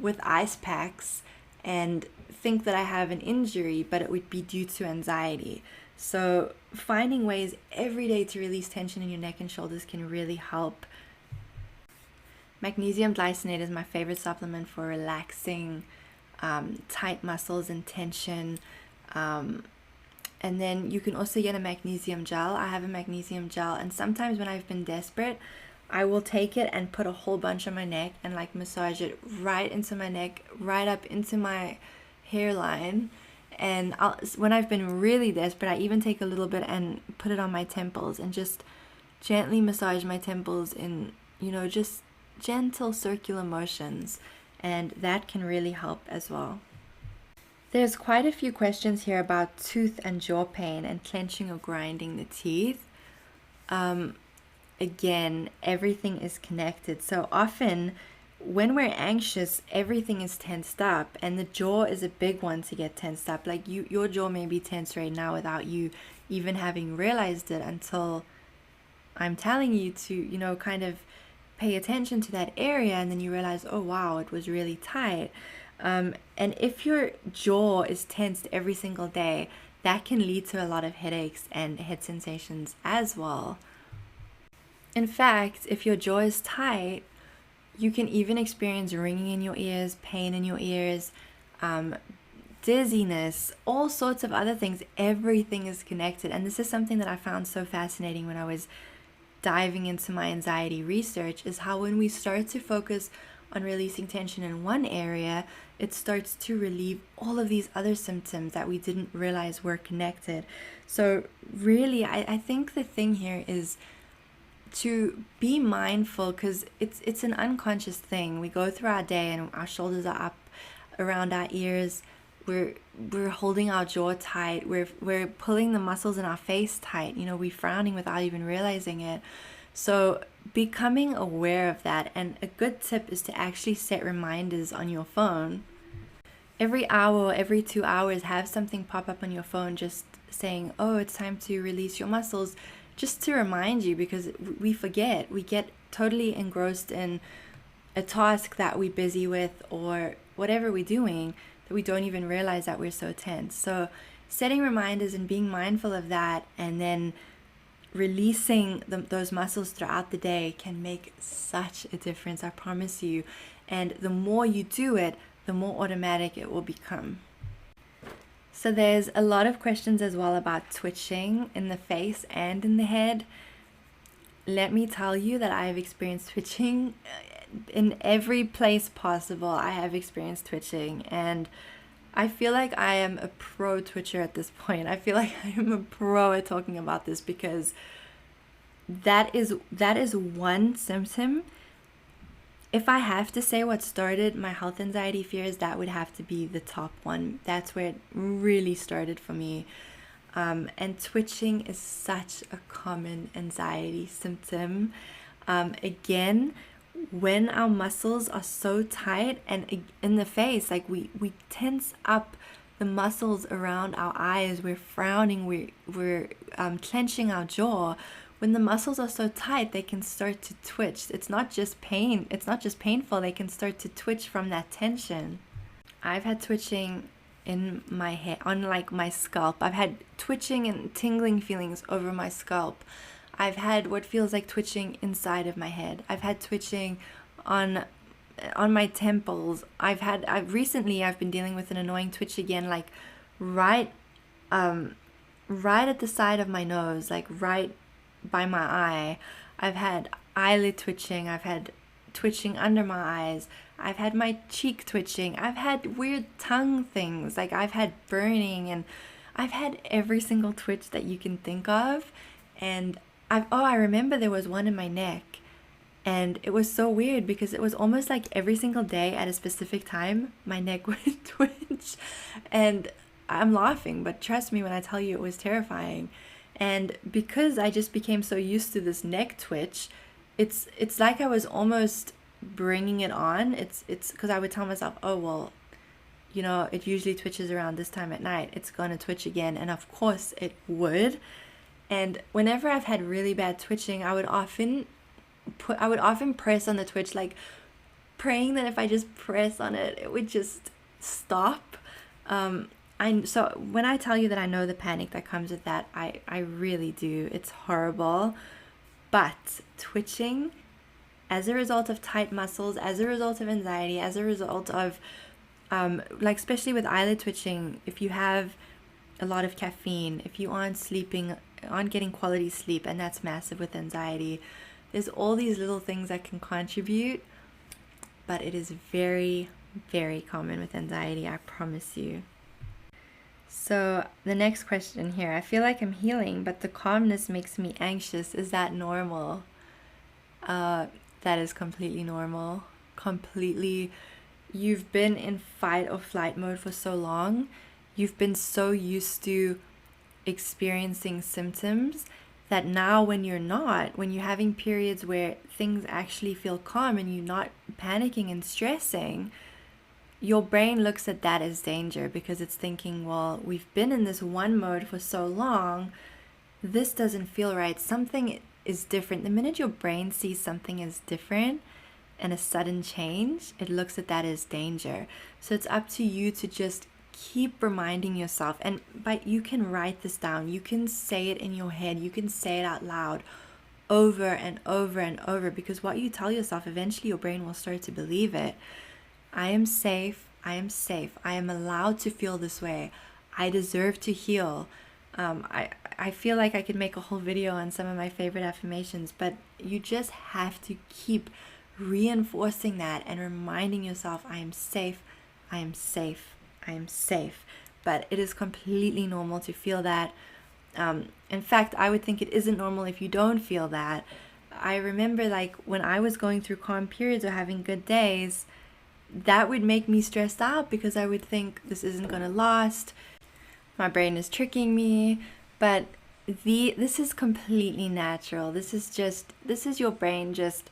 with ice packs and think that I have an injury, but it would be due to anxiety. So finding ways every day to release tension in your neck and shoulders can really help. Magnesium glycinate is my favorite supplement for relaxing tight muscles and tension. And then you can also get a magnesium gel. I have a magnesium gel, and sometimes when I've been desperate, I will take it and put a whole bunch on my neck and like massage it right into my neck, right up into my hairline. And when I've been really desperate, I even take a little bit and put it on my temples and just gently massage my temples in, just gentle circular motions. And that can really help as well. There's quite a few questions here about tooth and jaw pain and clenching or grinding the teeth. Again, everything is connected. So often when we're anxious, everything is tensed up, and the jaw is a big one to get tensed up. Like your jaw may be tense right now without you even having realized it until I'm telling you to, kind of pay attention to that area, and then you realize, oh wow, it was really tight. And if your jaw is tensed every single day, that can lead to a lot of headaches and head sensations as well. In fact, if your jaw is tight, you can even experience ringing in your ears, pain in your ears, dizziness, all sorts of other things. Everything is connected. And this is something that I found so fascinating when I was diving into my anxiety research, is how when we start to focus on releasing tension in one area, it starts to relieve all of these other symptoms that we didn't realize were connected. So really, I think the thing here is to be mindful, because it's an unconscious thing. We go through our day and our shoulders are up around our ears. We're holding our jaw tight. We're pulling the muscles in our face tight. We're frowning without even realizing it. So becoming aware of that, and a good tip is to actually set reminders on your phone. Every hour or every 2 hours, have something pop up on your phone just saying, oh, it's time to release your muscles, just to remind you, because we forget. We get totally engrossed in a task that we're busy with or whatever we're doing that we don't even realize that we're so tense. So setting reminders and being mindful of that, and then releasing those muscles throughout the day can make such a difference, I promise you. And the more you do it, the more automatic it will become. So there's a lot of questions as well about twitching in the face and in the head. Let me tell you that I have experienced twitching in every place possible. I have experienced twitching, and I feel like I am a pro twitcher at this point. I feel like I am a pro at talking about this, because that is one symptom. If I have to say what started my health anxiety fears, that would have to be the top one. That's where it really started for me. And twitching is such a common anxiety symptom. Again, when our muscles are so tight and in the face, like we tense up the muscles around our eyes, we're frowning, we're clenching our jaw. When the muscles are so tight, they can start to twitch. It's not just painful, they can start to twitch from that tension. I've had twitching in my head, on like my scalp. I've had twitching and tingling feelings over my scalp. I've had what feels like twitching inside of my head. I've had twitching on my temples. I've been dealing with an annoying twitch again, like right at the side of my nose, like right by my eye. I've had eyelid twitching. I've had twitching under my eyes. I've had my cheek twitching. I've had weird tongue things. Like I've had burning, and I've had every single twitch that you can think of. And I remember there was one in my neck, and it was so weird because it was almost like every single day at a specific time my neck would twitch. And I'm laughing, but trust me when I tell you it was terrifying. And because I just became so used to this neck twitch, it's like I was almost bringing it on. It's because I would tell myself, oh well, you know, it usually twitches around this time at night, it's gonna twitch again. And of course it would. And whenever I've had really bad twitching, I would often press on the twitch, like praying that if I just press on it, it would just stop. So when I tell you that I know the panic that comes with that, I really do. It's horrible. But twitching, as a result of tight muscles, as a result of anxiety, as a result of, like especially with eyelid twitching, if you have a lot of caffeine, if you aren't getting quality sleep, and that's massive with anxiety, there's all these little things that can contribute, but it is very, very common with anxiety, I promise you. So the next question here, I feel like I'm healing, but the calmness makes me anxious. Is that normal? That is completely normal. Completely. You've been in fight or flight mode for so long. You've been so used to experiencing symptoms that now when you're having periods where things actually feel calm and you're not panicking and stressing, your brain looks at that as danger because it's thinking, well, we've been in this one mode for so long, this doesn't feel right, something is different. The minute your brain sees something as different and a sudden change, it looks at that as danger. So it's up to you to just keep reminding yourself, and you can write this down, you can say it in your head, you can say it out loud over and over and over, because what you tell yourself, eventually your brain will start to believe it. I am safe, I am safe, I am allowed to feel this way, I deserve to heal. I feel like I could make a whole video on some of my favorite affirmations, but you just have to keep reinforcing that and reminding yourself, I am safe, I am safe, I am safe. But it is completely normal to feel that. In fact, I would think it isn't normal if you don't feel that. I remember like when I was going through calm periods or having good days, that would make me stressed out because I would think this isn't going to last. My brain is tricking me. But this is completely natural. This is your brain just,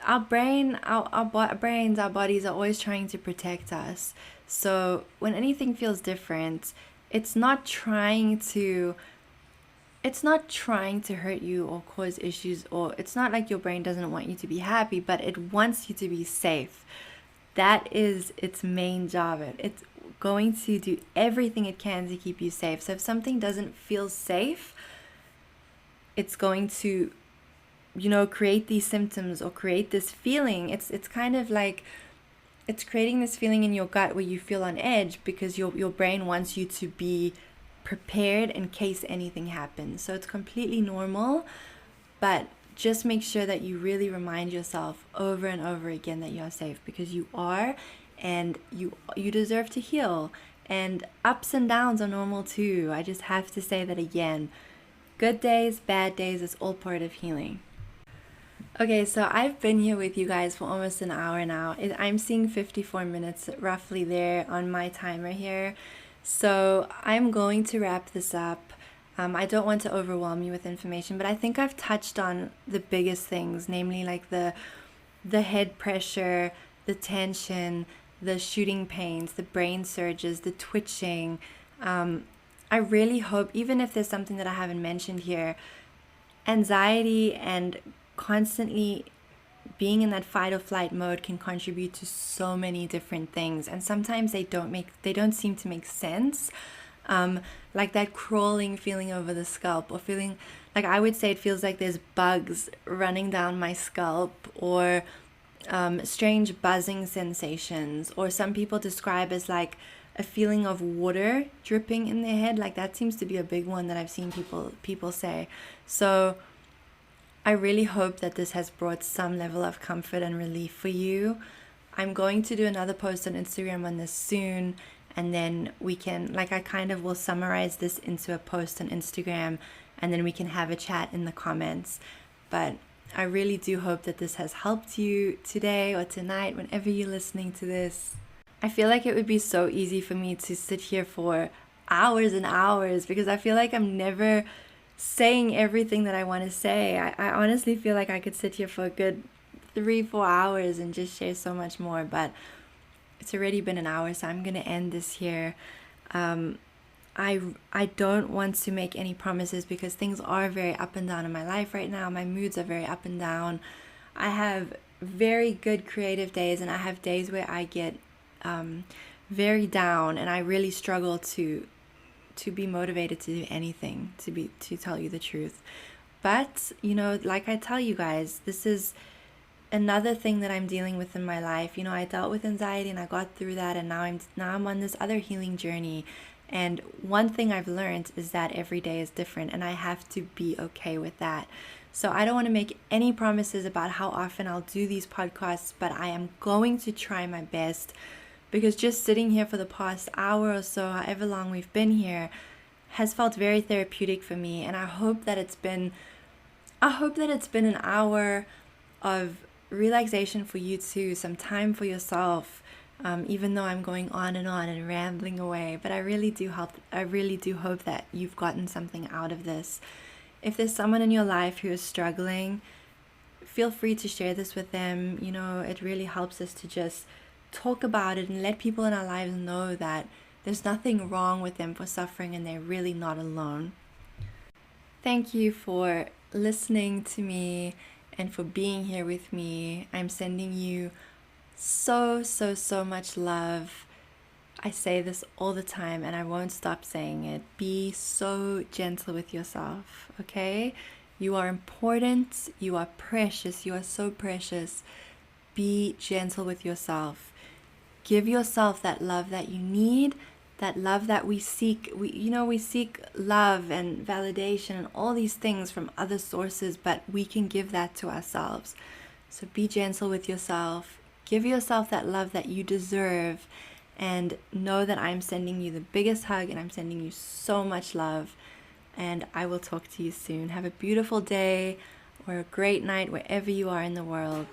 our brains, our bodies are always trying to protect us. So when anything feels different, it's not trying to hurt you or cause issues, or it's not like your brain doesn't want you to be happy, but it wants you to be safe. That is its main job. It's going to do everything it can to keep you safe. So if something doesn't feel safe, it's going to, create these symptoms or create this feeling. It's kind of like it's creating this feeling in your gut where you feel on edge because your brain wants you to be prepared in case anything happens. So it's completely normal, but just make sure that you really remind yourself over and over again that you are safe, because you are, and you deserve to heal. And ups and downs are normal too. I just have to say that again. Good days, bad days, it's all part of healing. Okay, so I've been here with you guys for almost an hour now. I'm seeing 54 minutes roughly there on my timer here. So I'm going to wrap this up. I don't want to overwhelm you with information, but I think I've touched on the biggest things, namely like the head pressure, the tension, the shooting pains, the brain surges, the twitching. I really hope, even if there's something that I haven't mentioned here, anxiety and constantly being in that fight or flight mode can contribute to so many different things, and sometimes they don't seem to make sense. Like that crawling feeling over the scalp, or feeling like, I would say it feels like there's bugs running down my scalp, or strange buzzing sensations, or some people describe as like a feeling of water dripping in their head. Like that seems to be a big one that I've seen people say. So I really hope that this has brought some level of comfort and relief for you. I'm going to do another post on Instagram on this soon, and then we can, like, I kind of will summarize this into a post on Instagram, and then we can have a chat in the comments. But I really do hope that this has helped you today or tonight, whenever you're listening to this. I feel like it would be so easy for me to sit here for hours and hours, because I feel like I'm never saying everything that I want to say. I honestly feel like I could sit here for a good 3-4 hours and just share so much more, but it's already been an hour, so I'm gonna end this here. I don't want to make any promises, because things are very up and down in my life right now. My moods are very up and down. I have very good creative days, and I have days where I get very down, and I really struggle to be motivated to do anything, to tell you the truth. But like I tell you guys, this is another thing that I'm dealing with in my life. I dealt with anxiety and I got through that, and now I'm on this other healing journey. And one thing I've learned is that every day is different, and I have to be okay with that. So I don't want to make any promises about how often I'll do these podcasts, but I am going to try my best, because just sitting here for the past hour or so, however long we've been here, has felt very therapeutic for me. And I hope that it's been an hour of relaxation for you too, some time for yourself, even though I'm going on and rambling away. But I really do hope that you've gotten something out of this. If there's someone in your life who is struggling, feel free to share this with them. It really helps us to just talk about it and let people in our lives know that there's nothing wrong with them for suffering, and they're really not alone. Thank you for listening to me and for being here with me. I'm sending you so much love. I say this all the time, and I won't stop saying it. Be so gentle with yourself, okay? You are important. You are precious. You are so precious. Be gentle with yourself. Give yourself that love that you need, that love that we seek. We seek love and validation and all these things from other sources, but we can give that to ourselves. So be gentle with yourself. Give yourself that love that you deserve, and know that I'm sending you the biggest hug, and I'm sending you so much love, and I will talk to you soon. Have a beautiful day or a great night wherever you are in the world.